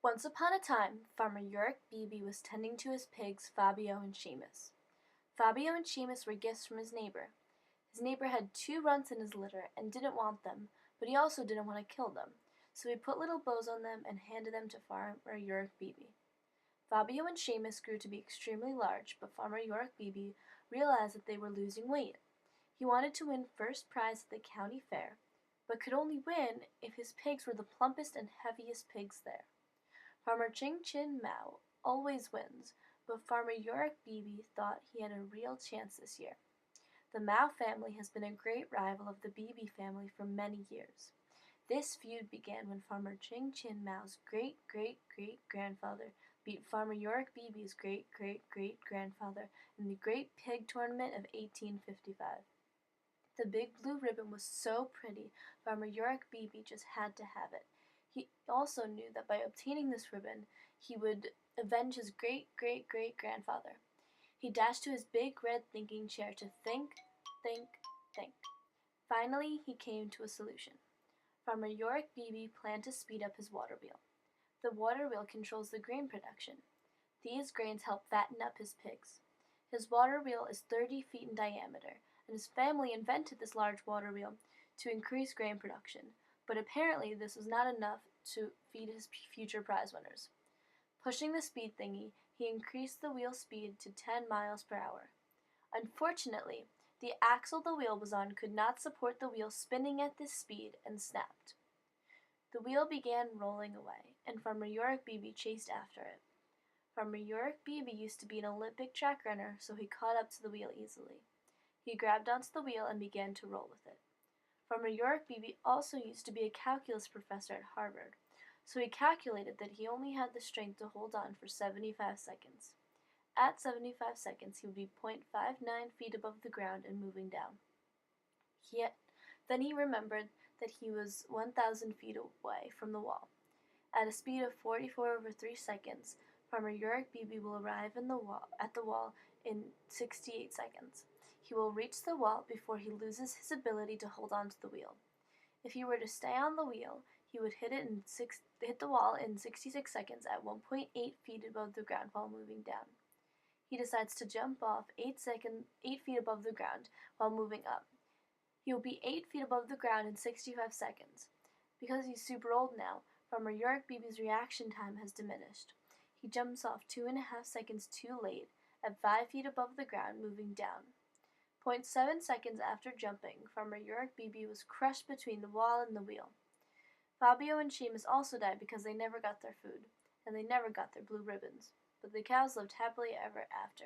Once upon a time, Farmer Yorik BeeBee was tending to his pigs Fabio and Seamus. Fabio and Seamus were gifts from his neighbor. His neighbor had 2 runts in his litter and didn't want them, but he also didn't want to kill them, so he put little bows on them and handed them to Farmer Yorik BeeBee. Fabio and Seamus grew to be extremely large, but Farmer Yorik BeeBee realized that they were losing weight. He wanted to win first prize at the county fair, but could only win if his pigs were the plumpest and heaviest pigs there. Farmer Ching Chin Mao always wins, but Farmer Yorik BeeBee thought he had a real chance this year. The Mao family has been a great rival of the BeeBee family for many years. This feud began when Farmer Ching Chin Mao's great-great-great-grandfather beat Farmer Yorik BeeBee's great-great-great-grandfather in the Great Pig Tournament of 1855. The big blue ribbon was so pretty, Farmer Yorik BeeBee just had to have it. He also knew that by obtaining this ribbon, he would avenge his great-great-great-grandfather. He dashed to his big red thinking chair to think. Finally, he came to a solution. Farmer Yorik BeeBee planned to speed up his water wheel. The water wheel controls the grain production. These grains help fatten up his pigs. His water wheel is 30 feet in diameter, and his family invented this large water wheel to increase grain production. But apparently this was not enough to feed his future prize winners. Pushing the speed thingy, he increased the wheel speed to 10 miles per hour. Unfortunately, the axle the wheel was on could not support the wheel spinning at this speed and snapped. The wheel began rolling away, and Farmer Yorik BeeBee chased after it. Farmer Yorik BeeBee used to be an Olympic track runner, so he caught up to the wheel easily. He grabbed onto the wheel and began to roll with it. Farmer Yorik BeeBee also used to be a calculus professor at Harvard, so he calculated that he only had the strength to hold on for 75 seconds. At 75 seconds, he would be 0.59 feet above the ground and moving down. Then he remembered that he was 1,000 feet away from the wall. At a speed of 44 over 3 seconds, Farmer Yorik BeeBee will arrive at the wall in 68 seconds. He will reach the wall before he loses his ability to hold on to the wheel. If he were to stay on the wheel, he would hit the wall in 66 seconds at 1.8 feet above the ground while moving down. He decides to jump off 8 feet above the ground while moving up. He will be 8 feet above the ground in 65 seconds. Because he's super old now, Farmer Yorik BeeBee's reaction time has diminished. He jumps off 2.5 seconds too late at 5 feet above the ground, moving down. 0.7 seconds after jumping, Farmer Yorik BeeBee was crushed between the wall and the wheel. Fabio and Seamus also died because they never got their food, and they never got their blue ribbons. But the cows lived happily ever after.